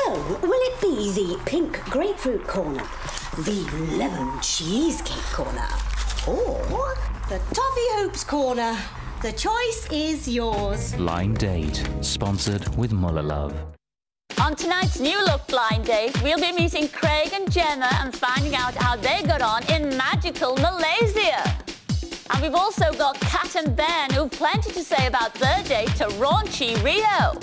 So, will it be the pink grapefruit corner, the lemon cheesecake corner, or the toffee hoops corner? The choice is yours. Blind Date, sponsored with Muller Love. On tonight's New Look Blind Date, we'll be meeting Craig and Gemma and finding out how they got on in magical Malaysia. And we've also got Kat and Ben, who've plenty to say about their date to raunchy Rio.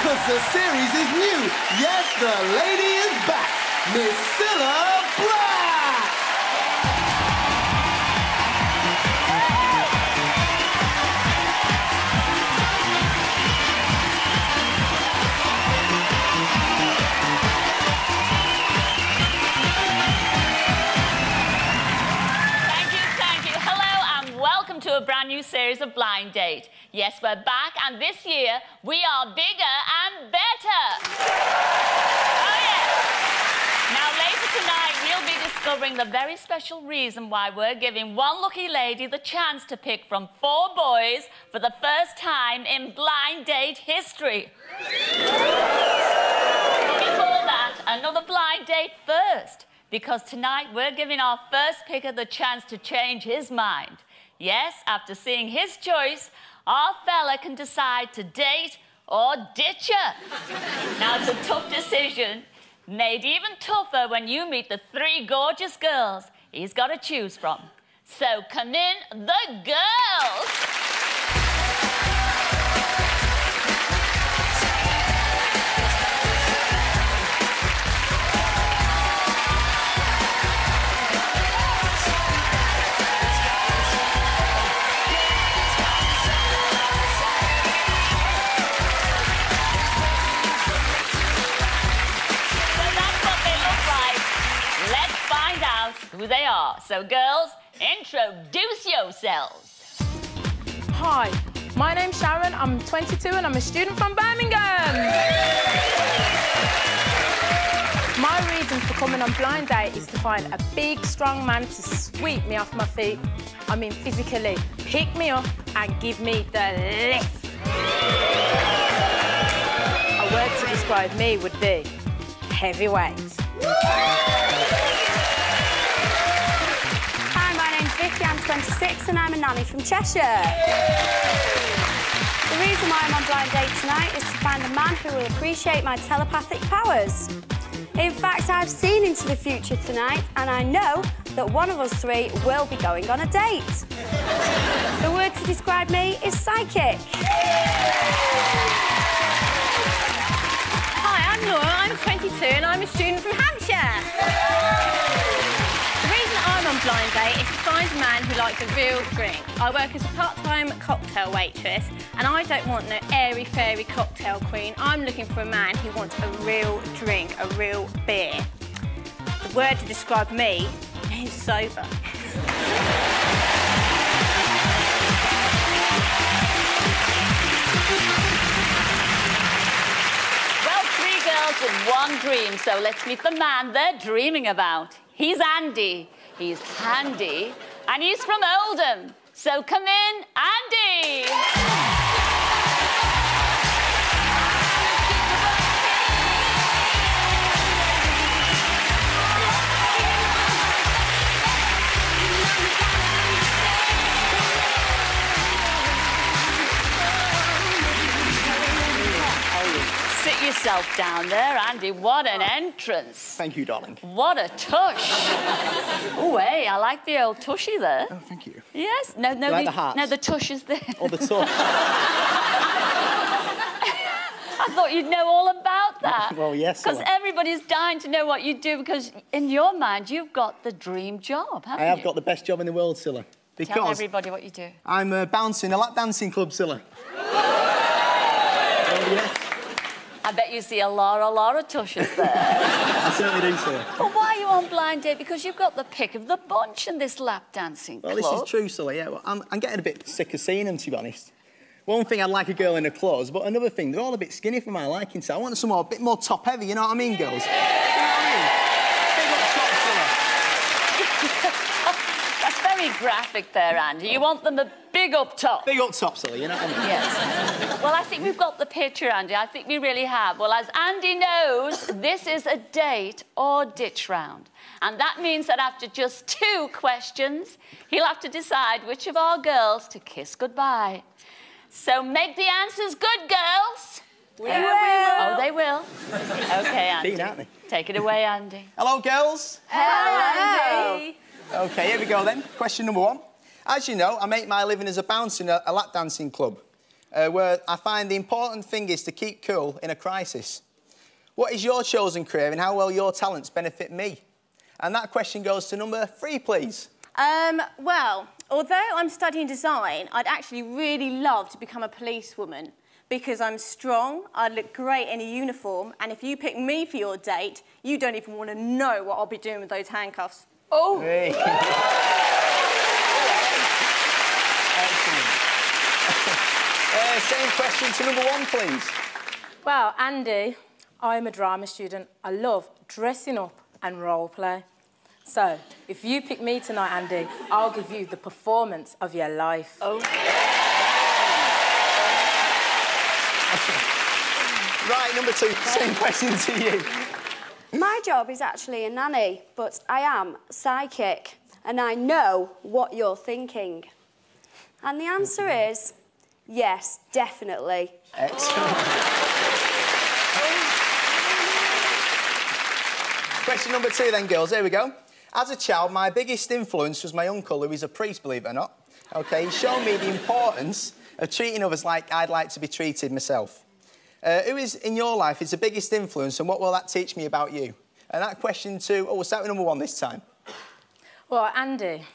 Because the series is new. Yes, the lady is back. Miss Cilla Black. Thank you. Hello and welcome to a brand new series of Blind Date. Yes, we're back, and this year we are bigger and better. Oh, yeah. Now, later tonight, we'll be discovering the very special reason why we're giving one lucky lady the chance to pick from 4 boys for the first time in Blind Date history. Before that, another Blind Date first, because tonight we're giving our first picker the chance to change his mind. Yes, after seeing his choice, our fella can decide to date or ditch her. Now, it's a tough decision, made even tougher when you meet the 3 gorgeous girls he's got to choose from. So come in, the girls. Who they are. So, girls, introduce yourselves. Hi, my name's Sharon. I'm 22 and I'm a student from Birmingham. My reason for coming on Blind Date is to find a big, strong man to sweep me off my feet. I mean, physically, pick me up and give me the lift. A word to describe me would be heavyweight. I'm 26 and I'm a nanny from Cheshire. The reason why I'm on Blind Date tonight is to find a man who will appreciate my telepathic powers. In fact, I've seen into the future tonight and I know that one of us 3 will be going on a date. The word to describe me is psychic. Hi, I'm Laura, I'm 22 and I'm a student from Hampshire. I'm on Blind Date is to find a man who likes a real drink. I work as a part-time cocktail waitress and I don't want no airy-fairy cocktail queen. I'm looking for a man who wants a real drink, a real beer. The word to describe me is sober. Well, 3 girls with 1 dream, so let's meet the man they're dreaming about. He's Andy. He's handy, and he's from Oldham. So come in, Andy! Sit yourself down there, Andy. What an entrance. Thank you, darling. What a tush. Oh, hey, I like the old tushy there. Oh, thank you. Yes? No, You like the heart? No, the tush is there. Or the tush. I thought you'd know all about that. Well, yes. Because everybody's dying to know what you do, because in your mind, you've got the dream job, haven't you? I have got the best job in the world, Cilla. Because Tell everybody what you do. I'm bouncing a lap dancing club, Cilla. Oh, yes. I bet you see a lot of tushes there. I certainly do, sir. But why are you on blind date? Because you've got the pick of the bunch in this lap dancing club. Well, this is true, Sully, yeah. Well, I'm getting a bit sick of seeing them, to be honest. One thing, I'd like a girl in her clothes, but another thing, they're all a bit skinny for my liking, so I want someone a bit more top-heavy, you know what I mean, girls? You know what I mean? Big up top, Sully. That's very graphic there, Andy. You want them a big up top. Big up top, Sully, you know what I mean? Yes. Well, I think we've got the picture, Andy. I think we really have. Well, as Andy knows, this is a date or ditch round. And that means that after just 2 questions, he'll have to decide which of our girls to kiss goodbye. So make the answers good, girls. We will. Oh, they will. OK, Andy. Keen, aren't they? Take it away, Andy. Hello, girls. Hello, Andy. OK, here we go then. Question number 1. As you know, I make my living as a bouncer in a lap dancing club, where I find the important thing is to keep cool in a crisis. What is your chosen career and how will your talents benefit me? And that question goes to number 3, please. Well, although I'm studying design, I'd actually really love to become a policewoman because I'm strong, I'd look great in a uniform, and if you pick me for your date, you don't even want to know what I'll be doing with those handcuffs. Oh! Hey. Excellent. Same question to number 1, please. Well, Andy, I'm a drama student. I love dressing up and role play. So, if you pick me tonight, Andy, I'll give you the performance of your life. Oh. Right, number 2, same question to you. My job is actually a nanny, but I am psychic, and I know what you're thinking. And the answer is yes, definitely. Excellent. Question number 2 then, girls. Here we go. As a child, my biggest influence was my uncle, who is a priest, believe it or not. OK, he showed me the importance of treating others like I'd like to be treated myself. Who is, in your life, is the biggest influence, and what will that teach me about you? And that question too... Oh, we'll start with number 1 this time. Well, Andy,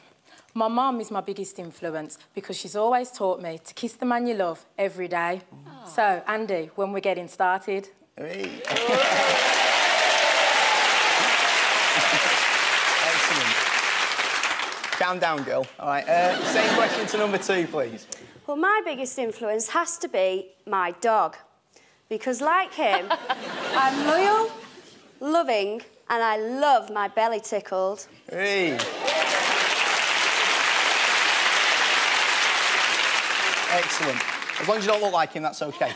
my mum is my biggest influence because she's always taught me to kiss the man you love every day. Oh. So, Andy, when we're getting started... Hey. Calm down, girl. All right, same question to number 2, please. Well, my biggest influence has to be my dog. Because, like him, I'm loyal, loving, and I love my belly tickled. Hey. Excellent. As long as you don't look like him, that's OK.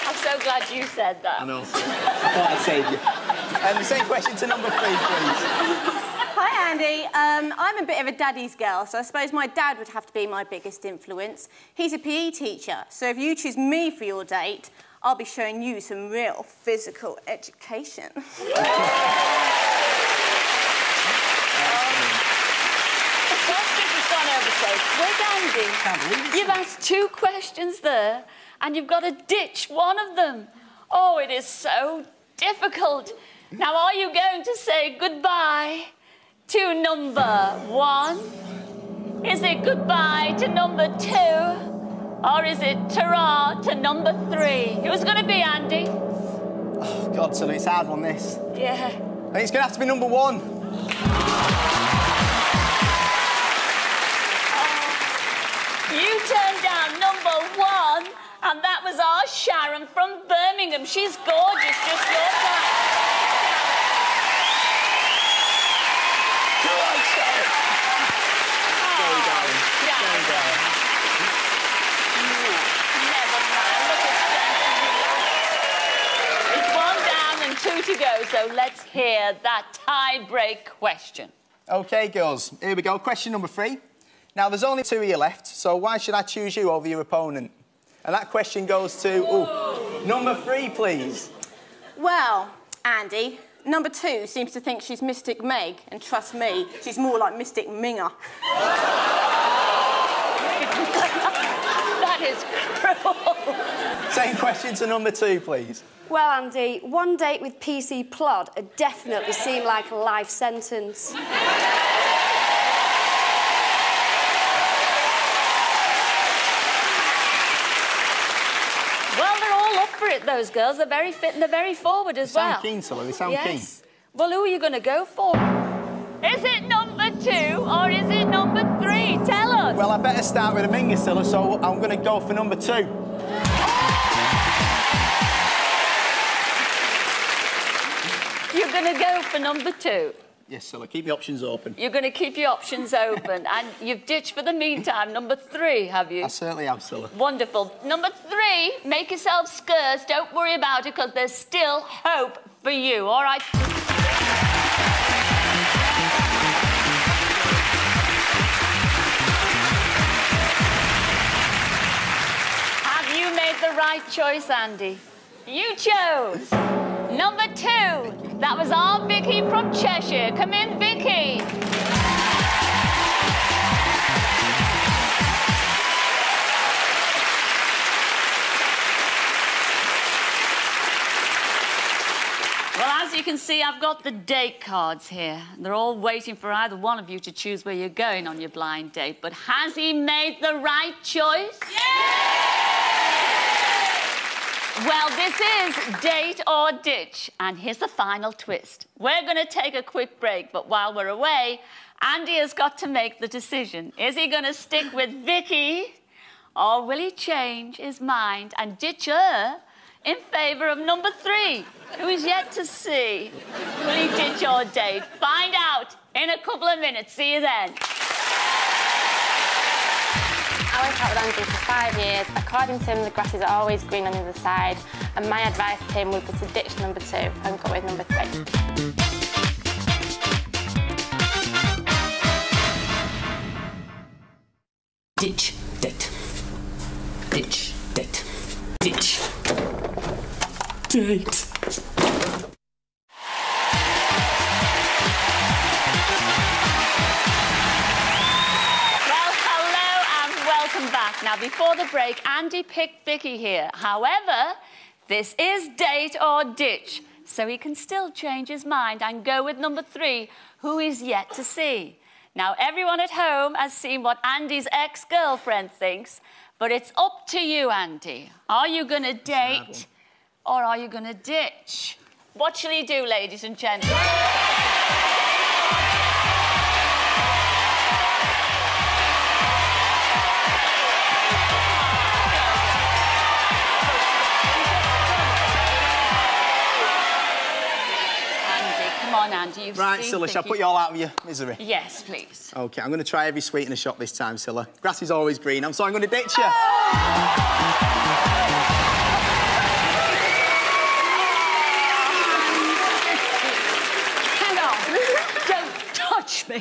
I'm so glad you said that. I know. I thought I'd save you. The same question to number 3, please. Hi, Andy. I'm a bit of a daddy's girl, so I suppose my dad would have to be my biggest influence. He's a PE teacher, so if you choose me for your date, I'll be showing you some real physical education. The questions have gone over so quick, Andy. You've asked 2 questions there, and you've got to ditch one of them. Oh, it is so difficult. Now, are you going to say goodbye to number 1? Is it goodbye to number 2? Or is it ta-ra to number 3? Who's going to be, Andy? Oh, God, Sully, it's a hard one, this. Yeah. I think it's going to have to be number 1. You turned down number 1, and that was our Sharon from Birmingham. She's gorgeous, just your type. Come on, Sharon. Sorry, darling. Sorry, darling. Never mind, look at Sharon. It's 1 down and 2 to go, so let's hear that tie-break question. OK, girls, here we go. Question number 3. Now, there's only 2 of you left, so why should I choose you over your opponent? And that question goes to... number 3, please. Well, Andy, number 2 seems to think she's Mystic Meg, and trust me, she's more like Mystic Minger. That is cruel. Same question to number 2, please. Well, Andy, 1 date with PC Plod would definitely seem like a life sentence. fit, those girls. They're very fit and they're very forward as well. They sound keen, Cilla. They sound keen. Well, who are you going to go for? Is it number 2 or is it number 3? Tell us. Well, I better start with a minger, Cilla, so I'm going to go for number 2. You're going to go for number 2? Yes, Cilla, keep your options open. You're going to keep your options open, and you've ditched for the meantime number 3, have you? I certainly have, Cilla. Wonderful. Number 3, make yourself scarce. Don't worry about it, because there's still hope for you, all right? Have you made the right choice, Andy? You chose number 2. That was our Vicky from Cheshire. Come in, Vicky. Well, as you can see, I've got the date cards here. They're all waiting for either one of you to choose where you're going on your blind date. But has he made the right choice? Yeah! Well, this is date or ditch, and here's the final twist. We're going to take a quick break, but while we're away, Andy has got to make the decision. Is he going to stick with Vicky, or will he change his mind and ditch her in favour of number 3, who is yet to see? Will he ditch or date? Find out in a couple of minutes. See you then. I went out with Andy for 5 years. According to him, the grass is always green on the other side. And my advice to him would be to ditch number 2 and go with number 3. Ditch, date. Ditch, date. Ditch. Date. Now, before the break, Andy picked Vicky here. However, this is date or ditch, so he can still change his mind and go with number 3, who is yet to see. Now, everyone at home has seen what Andy's ex-girlfriend thinks, but it's up to you, Andy. Are you going to date or are you going to ditch? What shall he do, ladies and gentlemen? Andy, right, Cilla, shall I put you all out of your misery? Yes, please. OK, I'm going to try every sweet in the shop this time, Cilla. Grass is always green, so I'm going to ditch you. Hang on. Don't touch me.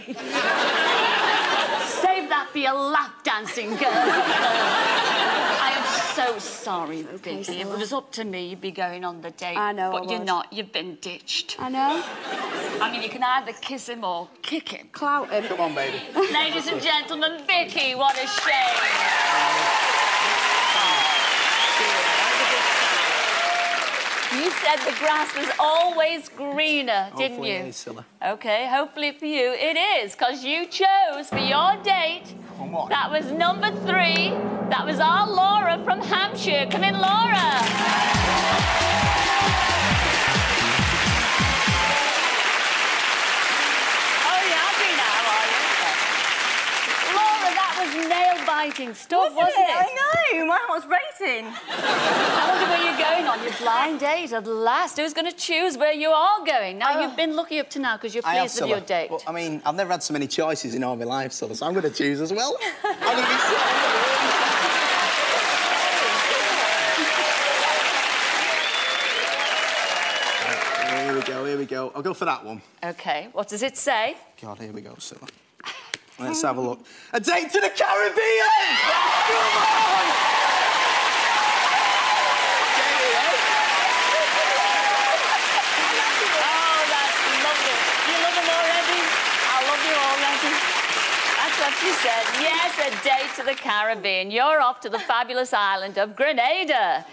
Save that for your lap dancing, girl. I am so sorry, Vicky. If it was up to me, you'd be going on the date. I know. But you're not. You've been ditched. I know. I mean, you can either kiss him or kick him. Clout him. Come on, baby. Ladies and gentlemen, Vicky, what a shame. You said the grass was always greener, didn't you? Hopefully it is, Cilla. OK, hopefully for you it is, because you chose for your date. What? That was number 3. That was our Laura from Hampshire. Come in, Laura. Nail-biting stuff, wasn't it? I know, my heart's racing. I wonder where you're going on your blind date at last. Who's going to choose where you are going? Now, you've been lucky up to now because you're pleased with your date. Well, I mean, I've never had so many choices in all my life, Cilla, so I'm going to choose as well. I'm going to be... Here we go. I'll go for that one. OK, what does it say? God, here we go, Cilla. Let's have a look. A date to the Caribbean! Come on! Oh, that's lovely. You love him already? I love you already. That's what she said. Yes, a date to the Caribbean. You're off to the fabulous island of Grenada.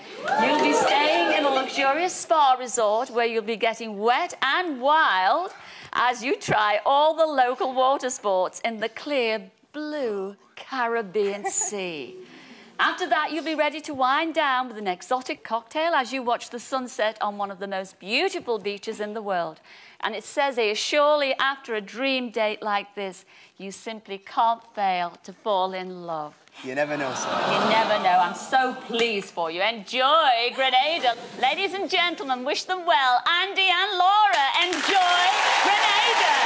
You'll be staying in a luxurious spa resort where you'll be getting wet and wild as you try all the local water sports in the clear blue Caribbean Sea. After that, you'll be ready to wind down with an exotic cocktail as you watch the sunset on one of the most beautiful beaches in the world. And it says here, surely after a dream date like this, you simply can't fail to fall in love. You never know, sir. You never know. I'm so pleased for you. Enjoy Grenada. Ladies and gentlemen, wish them well. Andy and Laura, enjoy Grenada.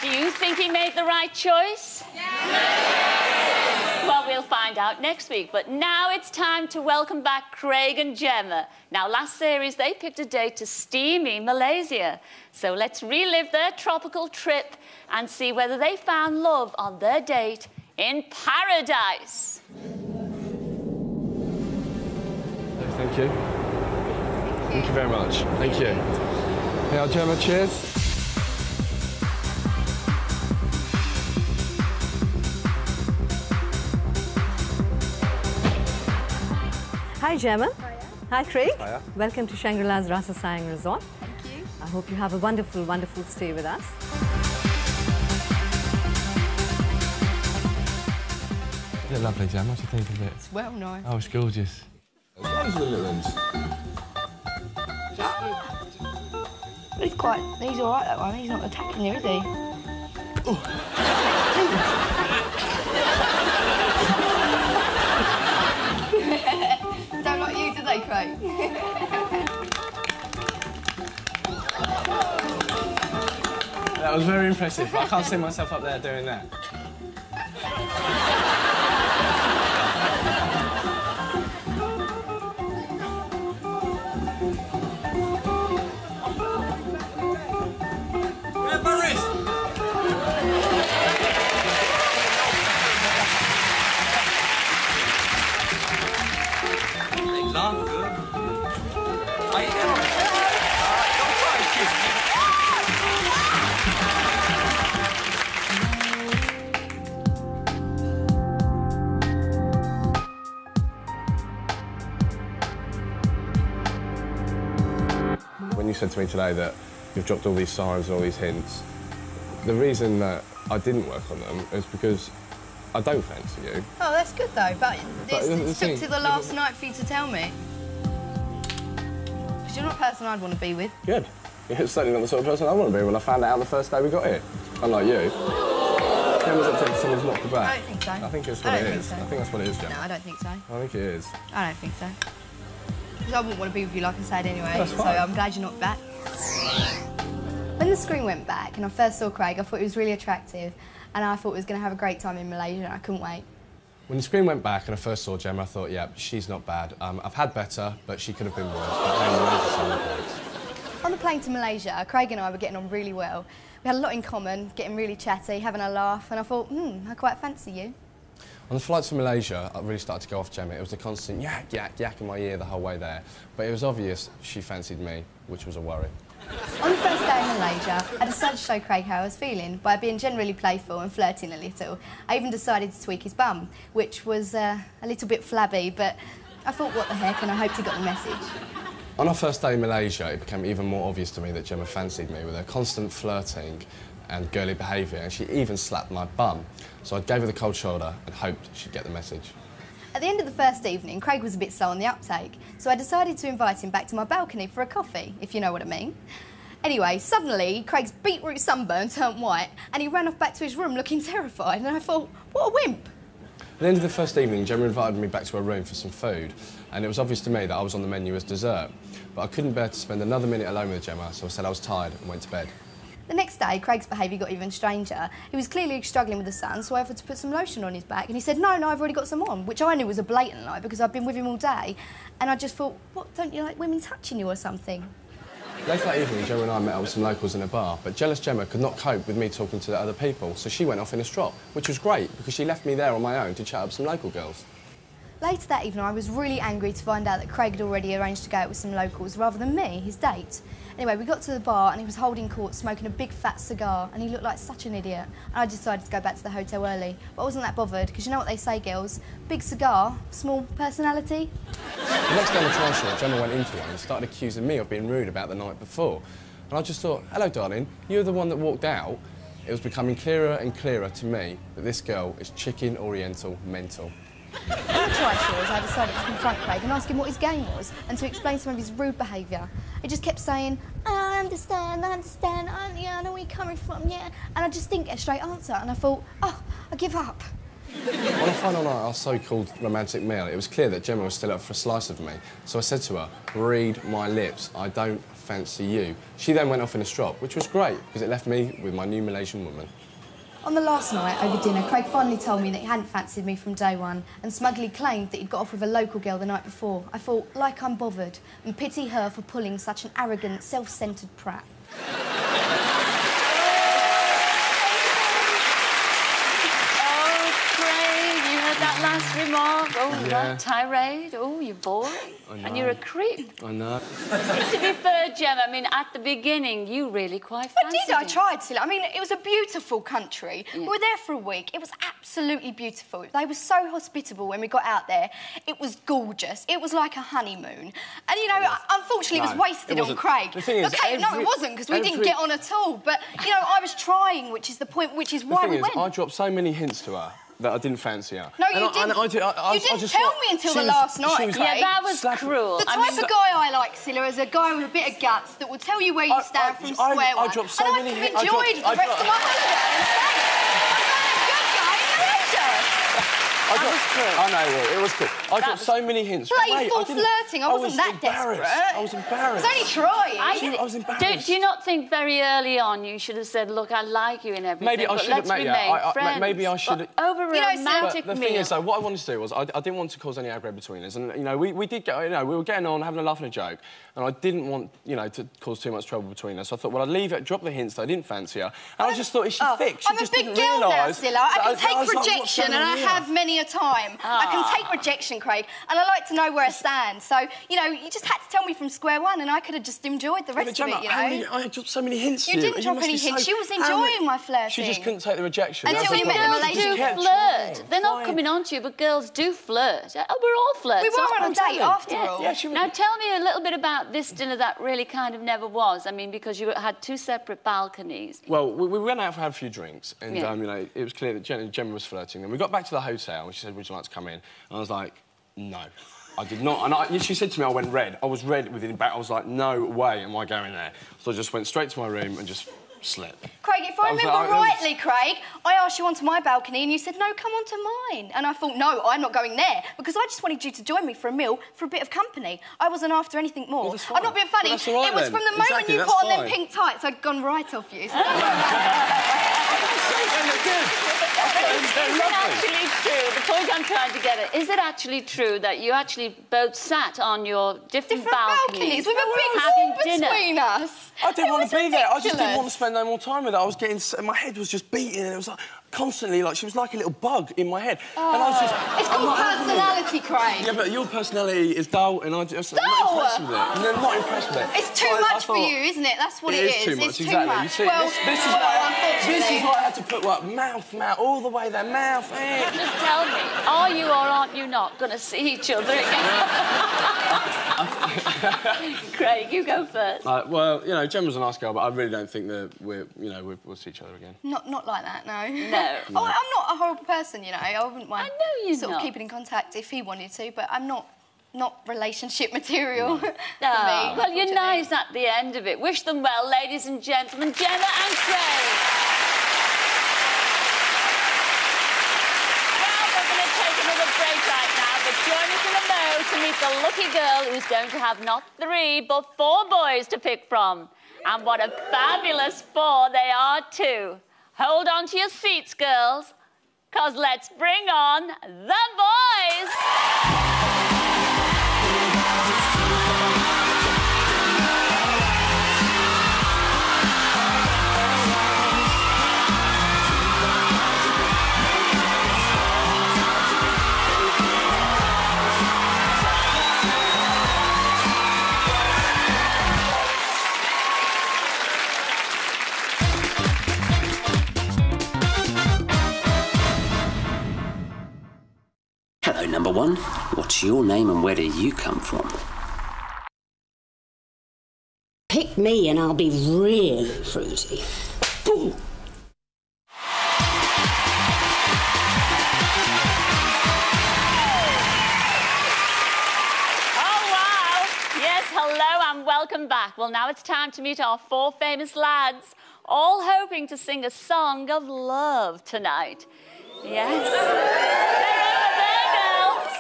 Do you think he made the right choice? Yes! Well, we'll find out next week. But now it's time to welcome back Craig and Gemma. Now, last series, they picked a date to steamy Malaysia. So let's relive their tropical trip and see whether they found love on their date in paradise. Thank you. Thank you very much. Thank you. Now, Gemma, cheers. Hi, Gemma. Hiya. Hi, Craig. Hiya. Welcome to Shangri-La's Rasa Sayang Resort. Thank you. I hope you have a wonderful, wonderful stay with us. Is it lovely, Gemma? What do you think of it? It's well nice. Oh, it's gorgeous. Those are the little ones. He's all right, that one. He's not attacking you, is he? Don't like you, do they, Craig? That was very impressive. I can't see myself up there doing that. Grab my wrist. Good. How you doing? All right, don't try to kiss me. When you said to me today that you've dropped all these signs and all these hints, the reason that I didn't work on them is because I don't fancy you. Oh, that's good, though. But the it thing- took to the last night for you to tell me. Because you're not a person I'd want to be with. Good. You're certainly not the sort of person I want to be when I found out the first day we got here. Unlike you. Gemma's upset that someone's knocked her back. I don't think so. I think it's what it is. So. I think that's what it is, Gemma. No, I don't think so. I think it is. I don't think so. Because I wouldn't want to be with you, like I said, anyway. That's so fine. I'm glad you're not back. When the screen went back and I first saw Craig, I thought he was really attractive and I thought he was going to have a great time in Malaysia and I couldn't wait. When the screen went back and I first saw Gemma, I thought, yeah, she's not bad. I've had better, but she could have been worse. But hey, Malaysia's so great. On the plane to Malaysia, Craig and I were getting on really well. We had a lot in common, getting really chatty, having a laugh, and I thought, I quite fancy you. On the flight to Malaysia, I really started to go off Gemma. It was the constant yak, yak, yak in my ear the whole way there. But it was obvious she fancied me, which was a worry. On the first day in Malaysia, I decided to show Craig how I was feeling by being generally playful and flirting a little. I even decided to tweak his bum, which was a little bit flabby, but I thought, what the heck, and I hoped he got the message. On our first day in Malaysia, it became even more obvious to me that Gemma fancied me with her constant flirting and girly behaviour, and she even slapped my bum. So I gave her the cold shoulder and hoped she'd get the message. At the end of the first evening, Craig was a bit slow on the uptake, so I decided to invite him back to my balcony for a coffee, if you know what I mean. Anyway, suddenly, Craig's beetroot sunburn turned white, and he ran off back to his room looking terrified, and I thought, what a wimp. At the end of the first evening, Gemma invited me back to her room for some food, and it was obvious to me that I was on the menu as dessert. But I couldn't bear to spend another minute alone with Gemma, so I said I was tired and went to bed. The next day, Craig's behaviour got even stranger. He was clearly struggling with the sun, so I offered to put some lotion on his back, and he said, no, I've already got some on, which I knew was a blatant lie because I'd been with him all day. And I just thought, what, don't you like women touching you or something? Later that evening, Gemma and I met up with some locals in a bar, but jealous Gemma could not cope with me talking to the other people, so she went off in a strop, which was great because she left me there on my own to chat up some local girls. Later that evening, I was really angry to find out that Craig had already arranged to go out with some locals rather than me, his date. Anyway, we got to the bar and he was holding court smoking a big fat cigar and he looked like such an idiot. And I decided to go back to the hotel early, but I wasn't that bothered because you know what they say, girls? Big cigar, small personality. The next day on the trial show, Gemma went into one and started accusing me of being rude about the night before. And I just thought, hello, darling, you're the one that walked out. It was becoming clearer and clearer to me that this girl is chicken oriental mental. On the trial shows, I decided to confront Craig and ask him what his game was and to explain some of his rude behaviour. He just kept saying, I understand, yeah, I know where you're coming from, yeah. And I just didn't get a straight answer and I thought, oh, I give up. On the final night of our so-called romantic meal, it was clear that Gemma was still up for a slice of me. So I said to her, read my lips, I don't fancy you. She then went off in a strop, which was great because it left me with my new Malaysian woman. On the last night, over dinner, Craig finally told me that he hadn't fancied me from day one and smugly claimed that he'd got off with a local girl the night before. I thought, like I'm bothered, and pity her for pulling such an arrogant, self-centred prat. That last remark, oh, Yeah. that tirade, oh, you're boring, and you're a creep. I know. To be fair, Gemma, I mean, at the beginning, you really quite fancied I did, I him. tried to. I mean, it was a beautiful country. Yeah. We were there for a week. It was absolutely beautiful. They were so hospitable when we got out there. It was gorgeous. It was like a honeymoon. And, you know, unfortunately, it was wasted on Craig. The thing is, OK, no, it wasn't, because we didn't get on at all. But, you know, I was trying, which is the point, which is why we went. I dropped so many hints to her that I didn't fancy her. No, you didn't. You didn't tell me until the last night, Craig. Yeah, that was cruel. The type of guy I like, Scylla, is a guy with a bit of guts that will tell you where you stand from square one. I dropped so many hints. And I could have enjoyed the rest of my holiday. That was cruel. I know, it was cool. I got so many hints. Playful flirting. I wasn't that desperate. I was embarrassed. I was only trying. I was embarrassed. Do you not think very early on you should have said, look, I like you and everything, Maybe I should have let's remain friends. Maybe I should have... Over a romantic But the thing is, though, what I wanted to do was I didn't want to cause any aggro between us. And, you know, we did get... You know, we were getting on, having a laugh and a joke. And I didn't want, you know, to cause too much trouble between us. So I thought, well, I'd leave it, drop the hints that I didn't fancy her. And I just thought, is she thick? She just didn't realise... I'm a big girl now, Scylla. I can take rejection, and I have many a time. I can take rejection, Craig, and I like to know where I stand. So, you know, you just had to tell me from square one, and I could have just enjoyed the rest of it, you know? I dropped so many hints. You didn't drop any hints. She was enjoying my flirting. She just couldn't take the rejection. Until you met Girls do flirt. They're not coming on to you, but girls do flirt. Oh, we're all flirts. We were on a date after all. Yeah, she was... Now, tell me a little bit about this dinner that really kind of never was. I mean, because you had two separate balconies. Well, we went out for a few drinks, and, you know, it was clear that Gemma was flirting. And we got back to the hotel, and she said, would you like to come in? And I was like, no. I did not. And she said to me, I went red. I was red within about... I was like, no way am I going there. So I just went straight to my room and just slept. Craig, if I remember rightly, Craig, I asked you onto my balcony and you said, no, come onto mine. And I thought, no, I'm not going there, because I just wanted you to join me for a meal for a bit of company. I wasn't after anything more. Well, I'm not being funny. Well, right, it was then. from the moment you put on them pink tights, I'd gone right off you. Is it actually true? The point I'm trying to get at, is it actually true that you actually both sat on your different balconies with a big having wall dinner between us? I didn't want to be there. I just didn't ridiculous. want to spend no more time with her. I was getting... My head was just beating, and it was like... Constantly, like, she was like a little bug in my head. Oh. And I was just... It's called personality, Craig. Yeah, but your personality is dull, and I'm not impressed with it. I'm not impressed with it. It's too much for you, isn't it? That's what it is. It is too much, it's exactly. Too much. You see, well, this is why I had to put, like, mouth, all the way there, mouth, Just tell me, are you or aren't you not going to see each other again? Craig, you go first. Well, you know, Gemma's a nice girl, but I really don't think that we'll see each other again. Not like that, no. No. Oh, I'm not a horrible person, you know. I wouldn't mind sort of keeping in contact if he wanted to, but I'm not relationship material for me. Well, you're nice at the end of it. Wish them well, ladies and gentlemen, Gemma and Craig. Well, we're going to take another break right now, but join us in a moment to meet the lucky girl who's going to have not 3, but 4 boys to pick from. And what a fabulous 4 they are, too. Hold on to your seats, girls, because let's bring on the boys! Hello, number one. What's your name and where do you come from? Pick me and I'll be really fruity. Ooh. Hello and welcome back. Well, now it's time to meet our 4 famous lads, all hoping to sing a song of love tonight. Yes. They're over there, girls.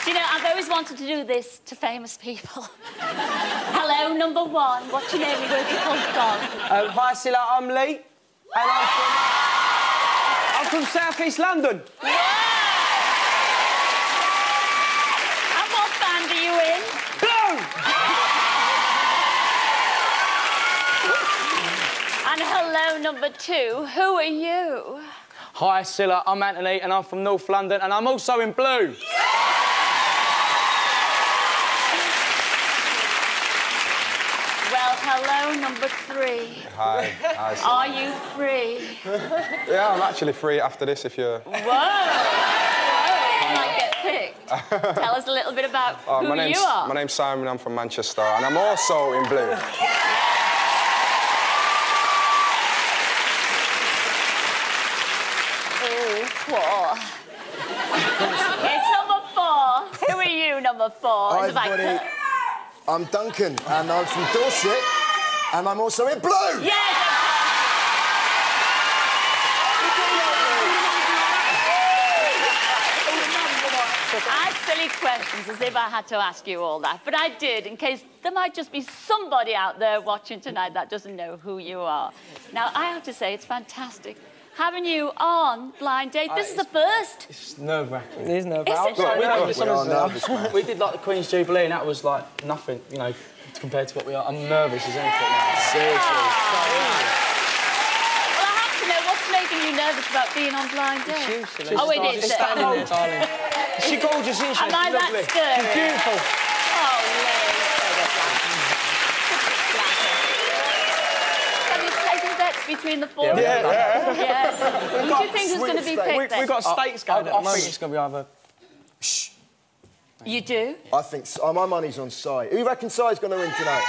Do you know, I've always wanted to do this to famous people. Hello, number one. What's your name and where do you come from? Hi, Silla, I'm Lee, and I'm from South East London. Wow. And what band are you in? Blue! And hello, number 2. Who are you? Hi, Silla, I'm Anthony, and I'm from North London, and I'm also in blue. Well, hello, number 3. Hi. Hi, Silla. Are you free? Yeah, I'm actually free after this if you're... Whoa! You might get picked. Tell us a little bit about who you are. My name's Simon, I'm from Manchester, and I'm also in blue. Oh, 4. It's number 4. Who are you, number 4? Hi, everybody. I'm Duncan, and I'm from Dorset, and I'm also in blue! Yes! I asked silly questions as if I had to ask you all that, but I did, in case there might just be somebody out there watching tonight that doesn't know who you are. Now, I have to say, it's fantastic having you on Blind Date. This is the first. It's nerve-wracking. It is nerve-wracking. We did, like, the Queen's Jubilee, and that was, like, nothing, you know, compared to what we are. I'm nervous as anything now. Seriously. Well, I have to know, what's making you nervous about being on Blind Date? It's you, Oh, it is. She's standing there, darling. Is she gorgeous, isn't she? Am I that Lovely. scary? She's beautiful. Oh, Lee. Have you taken bets between the 4 of you? Yes. Who do you think was going to be picked then? We've got stakes going at the moment. I think it's going to be either... Shh. You do? I think so. My money's on Sai. Who reckons Sai's going to win tonight?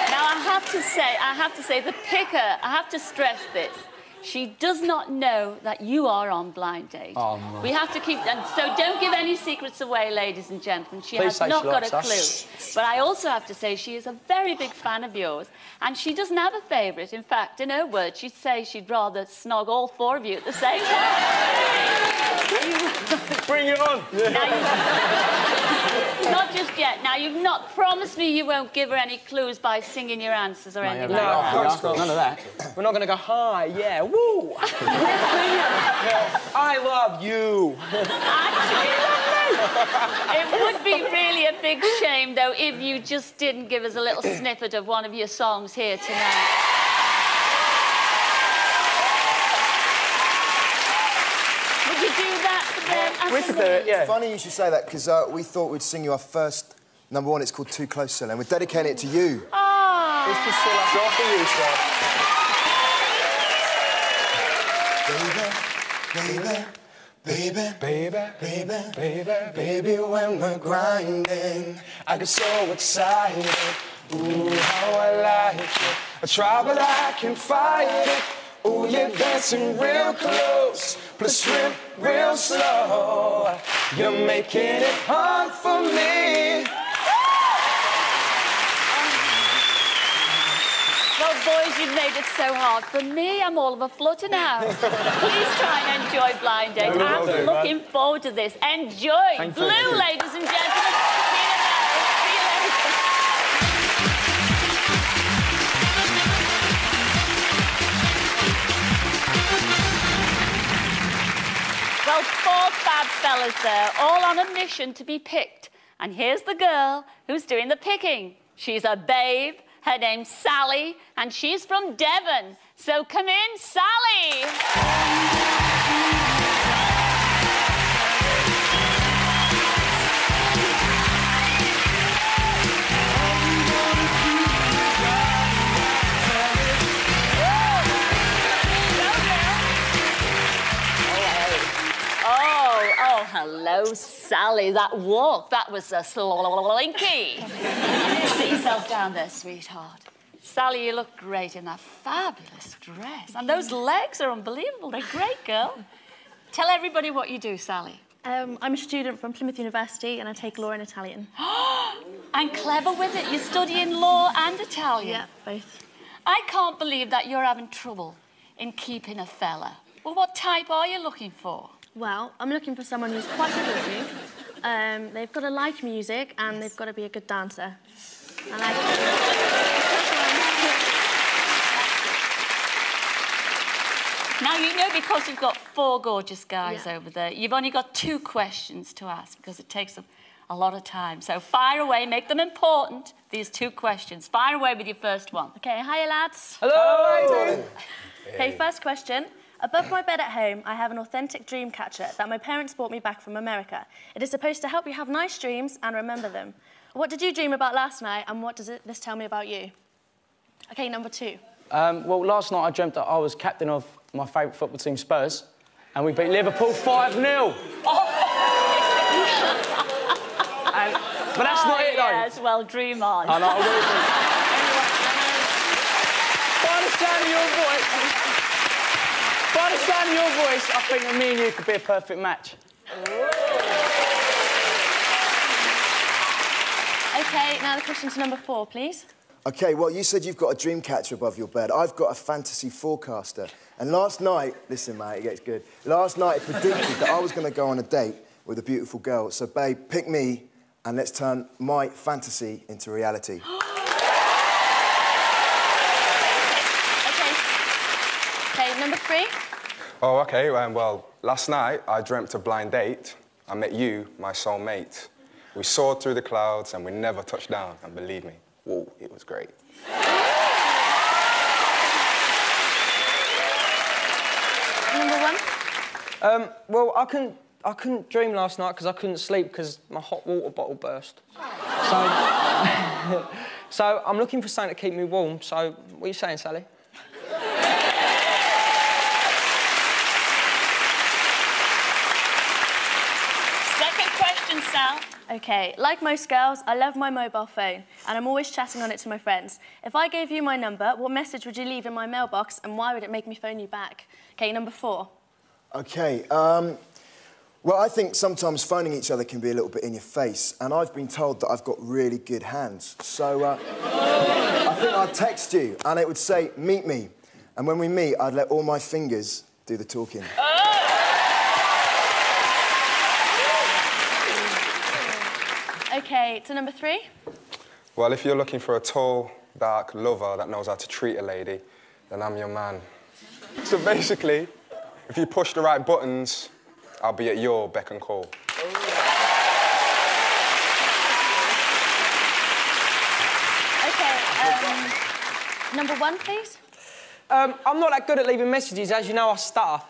Now, I have to say, the picker, I have to stress this. She does not know that you are on Blind Date. Oh, no. We have to keep... And so don't give any secrets away, ladies and gentlemen. She has not got a clue. But I also have to say she is a very big fan of yours, and she doesn't have a favourite. In fact, in her words, she'd say she'd rather snog all 4 of you at the same time. Bring it on! Not just yet. Now, you've not promised me you won't give her any clues by singing your answers or anything like that. No, none of that. We're not going to go, hi, yeah, woo! I love you. Actually, it would be really a big shame, though, if you just didn't give us a little snippet of one of your songs here tonight. Would you do that for them? We could do it, yeah. Funny you should say that, because we thought we'd sing you our first number 1. It's called Too Close, Silla, and we're dedicating it to you. Ah. It's for Silla. It's all for you, Silla. Baby, when we're grinding, I get so excited. Ooh, how I like it. I try, but I can't fight it. Ooh, you're dancing real close, plus real slow. You're making it hard for me. Well, boys, you've made it so hard for me. I'm all of a flutter now. Please try and enjoy Blind Date. I'm looking forward to this. Enjoy. Thank Blue, you. ladies and gentlemen. See you later. Well, 4 fab fellas there, all on a mission to be picked. And here's the girl who's doing the picking. She's a babe. Her name's Sally, and she's from Devon. So come in, Sally. Hello, Sally. That walk, that was a slinky. Sit yourself down there, sweetheart. Sally, you look great in that fabulous dress. And those legs are unbelievable. They're great, girl. Tell everybody what you do, Sally. I'm a student from Plymouth University and I take law and Italian. And clever with it. You're studying law and Italian. Yeah, both. I can't believe that you're having trouble in keeping a fella. Well, what type are you looking for? Well, I'm looking for someone who's quite good looking. They've got to like music and they've got to be a good dancer. I like Now, you know, because you've got 4 gorgeous guys over there, you've only got 2 questions to ask because it takes a lot of time. So fire away, make them important, these 2 questions. Fire away with your first one. OK, hiya, lads. Hello! OK, first question. Above my bed at home, I have an authentic dream catcher that my parents brought me back from America. It is supposed to help you have nice dreams and remember them. What did you dream about last night, and what does this tell me about you? OK, number 2. Well, last night I dreamt that I was captain of my favourite football team, Spurs, and we beat Liverpool 5-0. But that's not it, though. Yes, well, dream on. I know, I will do. By the sound of your voice, I think that me and you could be a perfect match. OK, now the question to number 4, please. OK, well, you said you've got a dream catcher above your bed. I've got a fantasy forecaster. And last night... Listen, mate, it gets good. Last night, it predicted that I was going to go on a date with a beautiful girl. So, babe, pick me and let's turn my fantasy into reality. OK, number 3. Oh, OK, well, last night I dreamt a blind date. I met you, my soulmate. We soared through the clouds and we never touched down, and believe me, whoa, it was great. Number 1. Well, I couldn't dream last night because I couldn't sleep because my hot water bottle burst. So, so I'm looking for something to keep me warm. So, what are you saying, Sally? Second question, Sal. OK, like most girls, I love my mobile phone, and I'm always chatting on it to my friends. If I gave you my number, what message would you leave in my mailbox, and why would it make me phone you back? OK, number 4. OK, well, I think sometimes phoning each other can be a little bit in your face, and I've been told that I've got really good hands. So I think I'd text you, and it would say, meet me. And when we meet, I'd let all my fingers do the talking. OK, to number 3. Well, if you're looking for a tall, dark lover that knows how to treat a lady, then I'm your man. So basically, if you push the right buttons, I'll be at your beck and call. OK, number 1, please. I'm not that good at leaving messages, as you know, I stutter.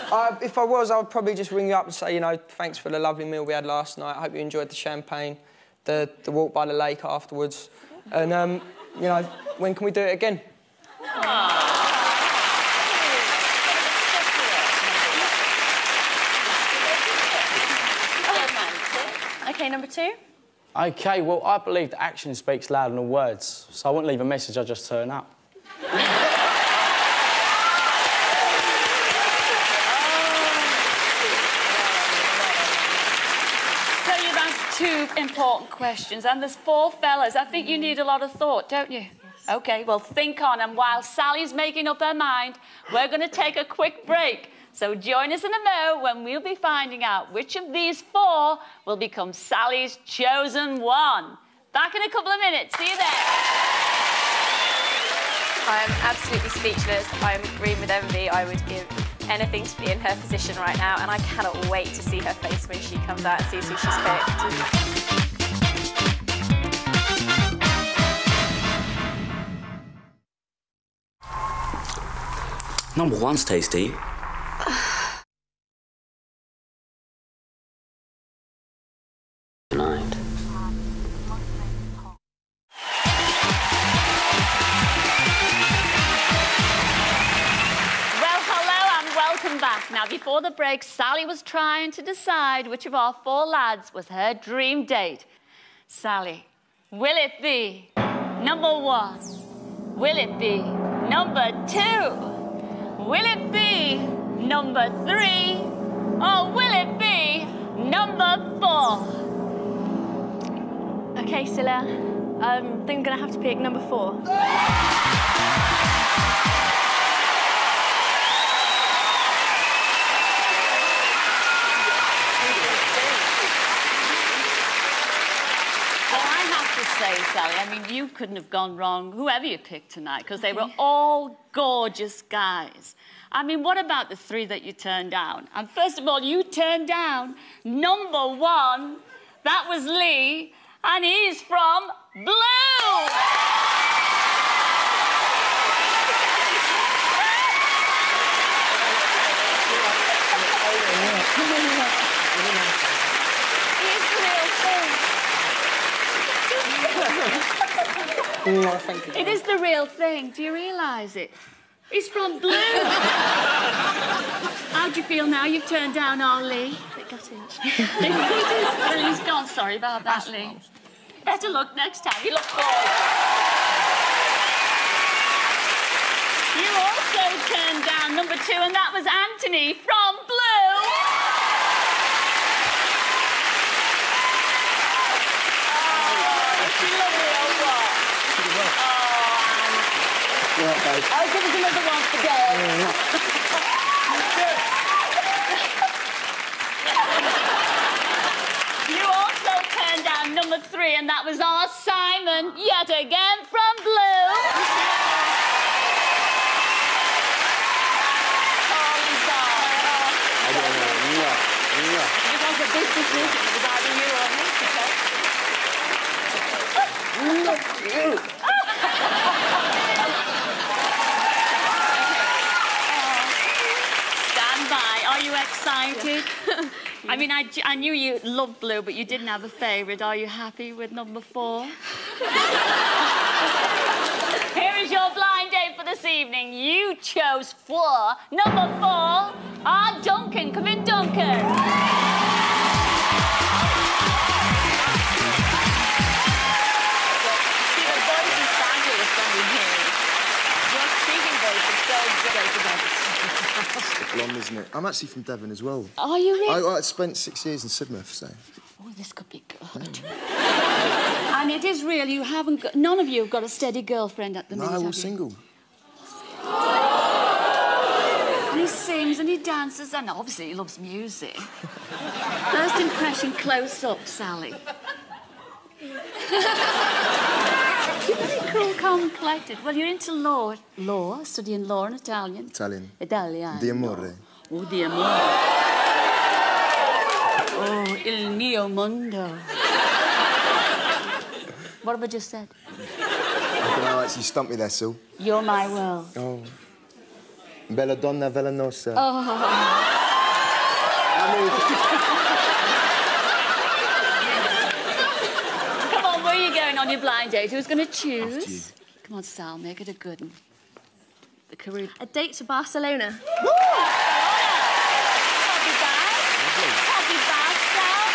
But if I was, I would probably just ring you up and say, you know, thanks for the lovely meal we had last night. I hope you enjoyed the champagne, the walk by the lake afterwards. And, you know, when can we do it again? OK, number 2. OK, well, I believe that action speaks louder than words, so I wouldn't leave a message, I'd just turn up. So you've asked 2 important questions, and there's 4 fellas. I think you need a lot of thought, don't you? OK, well, think on, and while Sally's making up her mind, we're going to take a quick break. So join us in a mo when we'll be finding out which of these 4 will become Sally's chosen one. Back in a couple of minutes. See you there. I am absolutely speechless. I am green with envy. I would give anything to be in her position right now, and I cannot wait to see her face when she comes out and sees who she's picked. Number 1's tasty. Tonight. Well, hello and welcome welcome back. Now, before the break, Sally was trying to decide which of our 4 lads was her dream date. Sally, will it be number 1? Will it be number 2? Will it be number 3? Or will it be number 4? OK, Scylla, I think I'm going to have to pick number 4. Say, Sally, I mean, you couldn't have gone wrong, whoever you picked tonight, because they were all gorgeous guys. I mean, what about the 3 that you turned down? And first of all, you turned down number 1. That was Lee, and he's from Blue. Oh, thank you. It is the real thing. Do you realise it? He's from Blue. How do you feel now you've turned down our Lee? A bit gutted. Well, he's gone. Sorry about that, Lee. Better luck next time. You look forward. You also turned down number 2, and that was Anthony from Blue. I'll give us another one for Dave. You also turned down number 3, and that was our Simon, yet again from Blue. It was a big decision. It was either you or him, Look, you. Are you excited? I mean, I knew you loved Blue, but you didn't have a favourite. Are you happy with number 4? Here is your blind date for this evening. You chose 4. Number 4, our Duncan. Come in, Duncan. See, the voice is fabulous when we hear it. Your speaking voice is so good. Blonde, isn't it? I'm actually from Devon as well. Are you really? I spent 6 years in Sidmouth, so... Oh, this could be good. And it is real, you haven't got... None of you have got a steady girlfriend at the minute, No, we're have you? single. And he sings and he dances and obviously he loves music. First impression, close up, Sally. You're very cool, calm and collected. Well, you're into law, studying law and Italian. Italiano. Di amore. Oh, di amore. Oh, il mio mondo. What have I just said? You actually stumped me there, Sil. You're my world. Oh. Bella donna, bella nostra. Oh. Come on, where are you going on your blind date? Who's going to choose? Come on, Sal, make it a good one. The Caribbean. A date to Barcelona. Happy bath, Sal.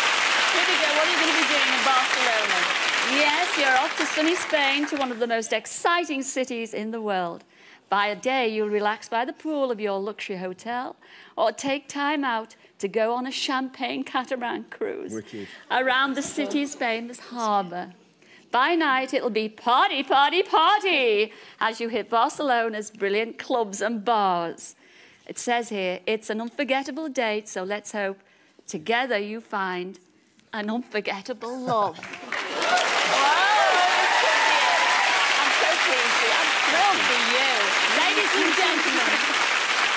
Here we go. What are you going to be doing in Barcelona? Yes, you're off to sunny Spain, to one of the most exciting cities in the world. By a day, you'll relax by the pool of your luxury hotel or take time out to go on a champagne catamaran cruise around the city's famous harbour. By night, it'll be party, party, party as you hit Barcelona's brilliant clubs and bars. It says here, it's an unforgettable date, so let's hope together you find an unforgettable love. Ladies and gentlemen,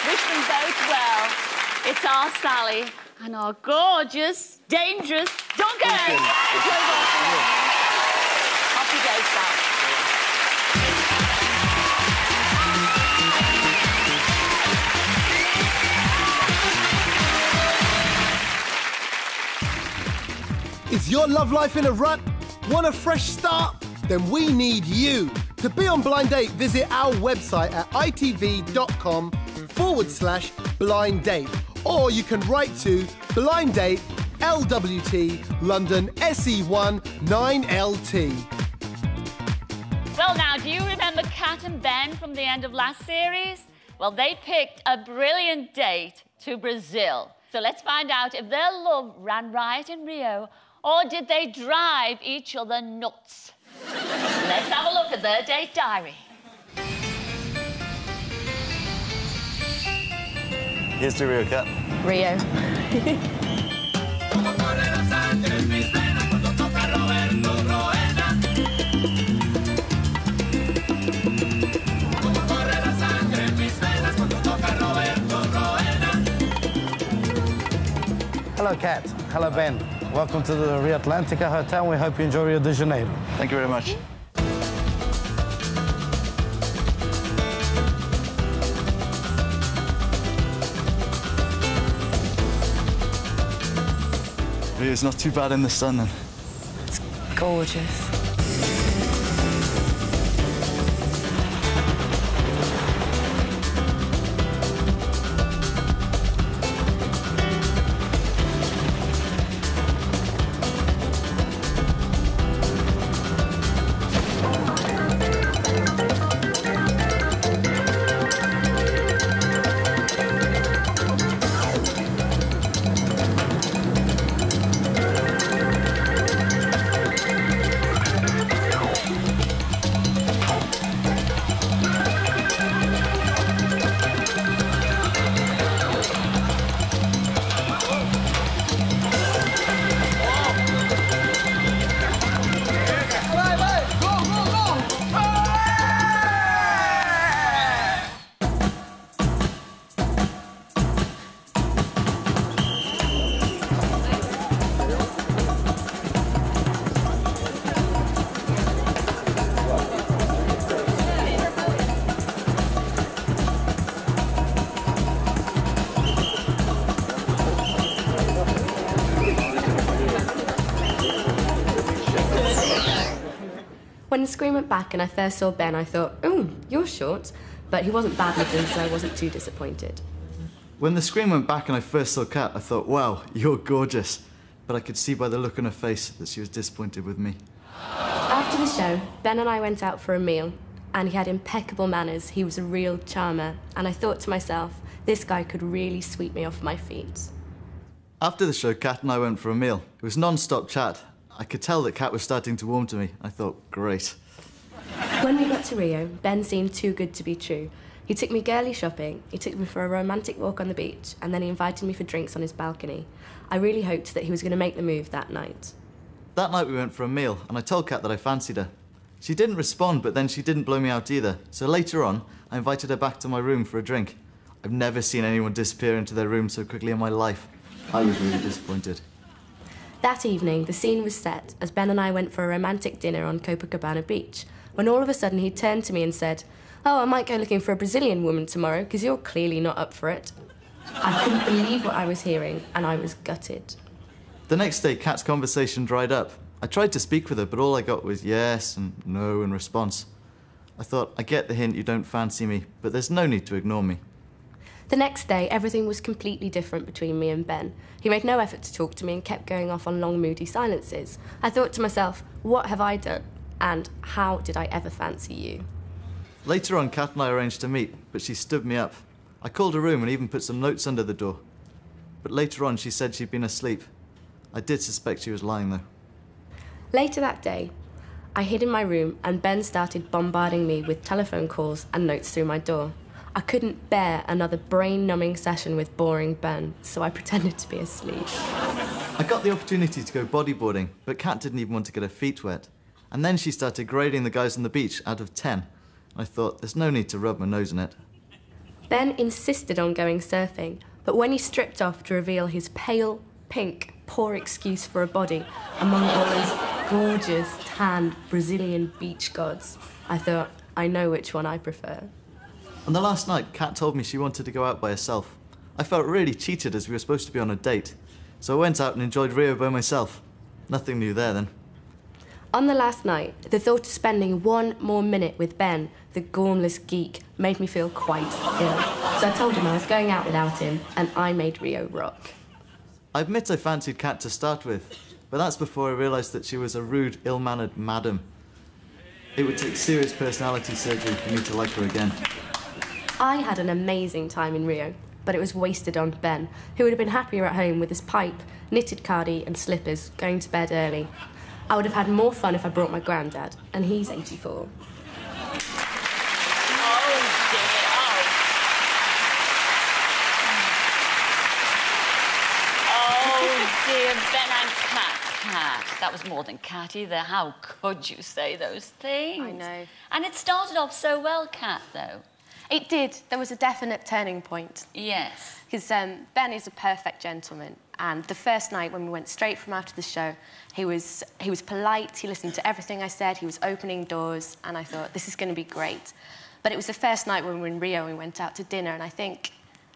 wish them both well. It's our Sally and our gorgeous, dangerous Duncan. Off you go, Sal. Is your love life in a rut? Want a fresh start? Then we need you. To be on Blind Date, visit our website at itv.com ITV.com/blind date. Or you can write to Blind Date, LWT, London SE1 9LT. Well, now, do you remember Kat and Ben from the end of last series? Well, they picked a brilliant date to Brazil. So let's find out if their love ran riot in Rio or did they drive each other nuts. Let's have a look at their date diary. Here's to Rio, Kat. Rio. Hello, Kat. Hello, Ben. Welcome to the Rio Atlantica Hotel. We hope you enjoy Rio de Janeiro. Thank you very much. Rio's not too bad in the sun, then. It's gorgeous. When the screen went back and I first saw Ben, I thought, oh, you're short. But he wasn't bad looking, so I wasn't too disappointed. When the screen went back and I first saw Kat, I thought, wow, you're gorgeous. But I could see by the look on her face that she was disappointed with me. After the show, Ben and I went out for a meal, and he had impeccable manners. He was a real charmer, and I thought to myself, this guy could really sweep me off my feet. After the show, Kat and I went for a meal. It was non-stop chat. I could tell that Kat was starting to warm to me. I thought, great. When we got to Rio, Ben seemed too good to be true. He took me girly shopping, he took me for a romantic walk on the beach, and then he invited me for drinks on his balcony. I really hoped that he was going to make the move that night. That night we went for a meal, and I told Kat that I fancied her. She didn't respond, but then she didn't blow me out either. So later on, I invited her back to my room for a drink. I've never seen anyone disappear into their room so quickly in my life. I was really disappointed. That evening, the scene was set as Ben and I went for a romantic dinner on Copacabana Beach, when all of a sudden he turned to me and said, oh, I might go looking for a Brazilian woman tomorrow, because you're clearly not up for it. I couldn't believe what I was hearing, and I was gutted. The next day, Kat's conversation dried up. I tried to speak with her, but all I got was yes and no in response. I thought, I get the hint you don't fancy me, but there's no need to ignore me. The next day, everything was completely different between me and Ben. He made no effort to talk to me and kept going off on long, moody silences. I thought to myself, what have I done? And how did I ever fancy you? Later on, Kat and I arranged to meet, but she stood me up. I called her room and even put some notes under the door. But later on, she said she'd been asleep. I did suspect she was lying, though. Later that day, I hid in my room and Ben started bombarding me with telephone calls and notes through my door. I couldn't bear another brain-numbing session with boring Ben, so I pretended to be asleep. I got the opportunity to go bodyboarding, but Kat didn't even want to get her feet wet. And then she started grading the guys on the beach out of 10. I thought, there's no need to rub my nose in it. Ben insisted on going surfing, but when he stripped off to reveal his pale, pink, poor excuse for a body among all those gorgeous, tanned Brazilian beach gods, I thought, I know which one I prefer. On the last night, Kat told me she wanted to go out by herself. I felt really cheated as we were supposed to be on a date. So I went out and enjoyed Rio by myself. Nothing new there then. On the last night, the thought of spending one more minute with Ben, the gormless geek, made me feel quite ill. So I told him I was going out without him, and I made Rio rock. I admit I fancied Kat to start with, but that's before I realised that she was a rude, ill-mannered madam. It would take serious personality surgery for me to like her again. I had an amazing time in Rio, but it was wasted on Ben, who would have been happier at home with his pipe, knitted cardi and slippers, going to bed early. I would have had more fun if I brought my granddad, and he's 84. Dear Ben and Kat, that was more than Kat either. How could you say those things? I know. And it started off so well, Kat, though. It did. There was a definite turning point. Yes. Because Ben is a perfect gentleman, and the first night when we went straight from after the show, he was polite, he listened to everything I said, he was opening doors, and I thought, this is going to be great. But it was the first night when we were in Rio, we went out to dinner, and I think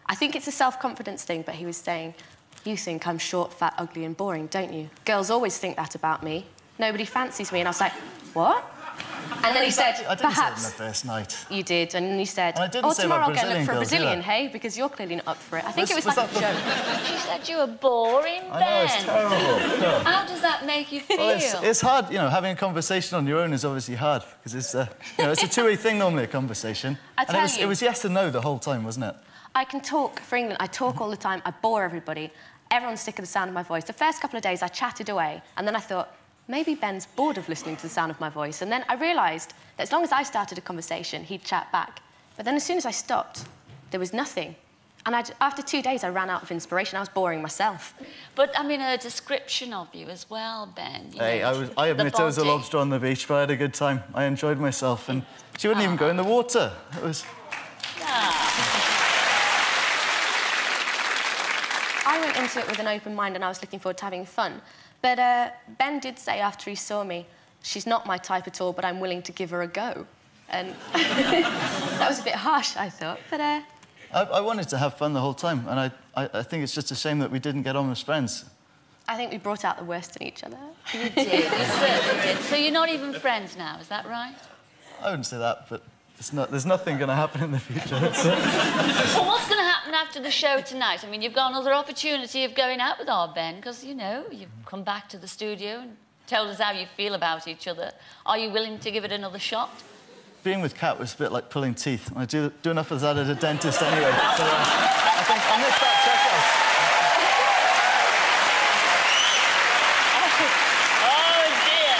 it's a self-confidence thing, but he was saying, you think I'm short, fat, ugly and boring, don't you? Girls always think that about me. Nobody fancies me. And I was like, what? And then he said, I didn't perhaps... say it in the first night. You did, and he said, and I didn't oh, say tomorrow I'll about go look for a Brazilian Brazilian, girls, hey? Because you're clearly not up for it. I think it was Was like a that joke. She said you were boring, Ben. I know, it's terrible. No. How does that make you feel? Well, it's hard, you know, having a conversation on your own is obviously hard, because it's, you know, it's a two-way thing normally, a conversation. It was yes and no the whole time, wasn't it? I can talk for England. I talk all the time. I bore everybody. Everyone's sick of the sound of my voice. The first couple of days, I chatted away, and then I thought, maybe Ben's bored of listening to the sound of my voice. And then I realised that as long as I started a conversation, he'd chat back. But then as soon as I stopped, there was nothing. And after 2 days, I ran out of inspiration. I was boring myself. But, I mean, a description of you as well, Ben. Hey, I admit I was a lobster on the beach, but I had a good time. I enjoyed myself, and she wouldn't even go in the water. It was... I went into it with an open mind and I was looking forward to having fun. But Ben did say after he saw me, she's not my type at all, but I'm willing to give her a go. And that was a bit harsh, I thought, but... I wanted to have fun the whole time, and I think it's just a shame that we didn't get on as friends. I think we brought out the worst in each other. You did, you certainly did. So you're not even friends now, is that right? I wouldn't say that, but there's nothing going to happen in the future. Well, what's going to happen after the show tonight? I mean, you've got another opportunity of going out with our Ben, because, you know, you've come back to the studio and told us how you feel about each other. Are you willing to give it another shot? Being with Kat was a bit like pulling teeth. I do enough of that at a dentist anyway. So I think I missed that checkout. Oh, dear.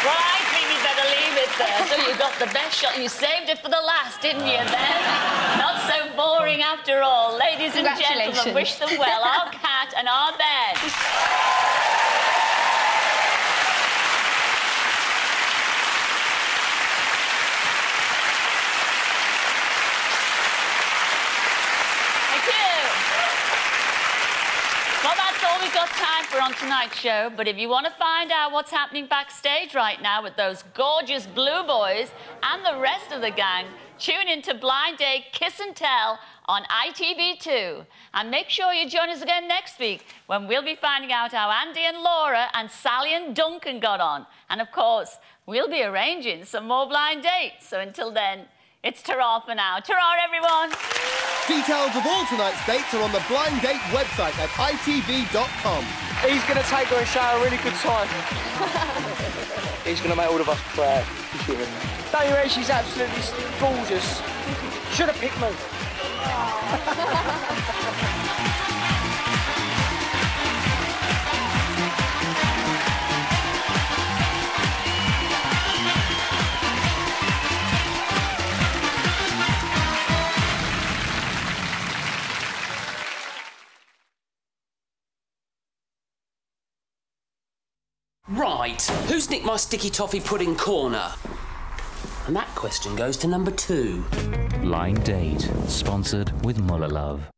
Well, I think you'd better leave it there. So you got the best shot. You saved it for the last, didn't you, Ben? Not so boring after all. Ladies and gentlemen, wish them well. Our Kat and our Ben. Well, that's all we've got time for on tonight's show, but if you want to find out what's happening backstage right now with those gorgeous Blue Boys and the rest of the gang, tune into Blind Date Kiss and Tell on ITV2. And make sure you join us again next week when we'll be finding out how Andy and Laura and Sally and Duncan got on. And, of course, we'll be arranging some more blind dates. So until then, it's ta-ra for now. Ta-ra, everyone! Details of all tonight's dates are on the Blind Date website at ITV.com. He's going to take her and show her a really good time. He's going to make all of us proud. Don't you realize she's absolutely gorgeous? Should have picked me. Right, who's nicked my sticky toffee pudding corner? And that question goes to number 2. Blind Date, sponsored with Muller Love.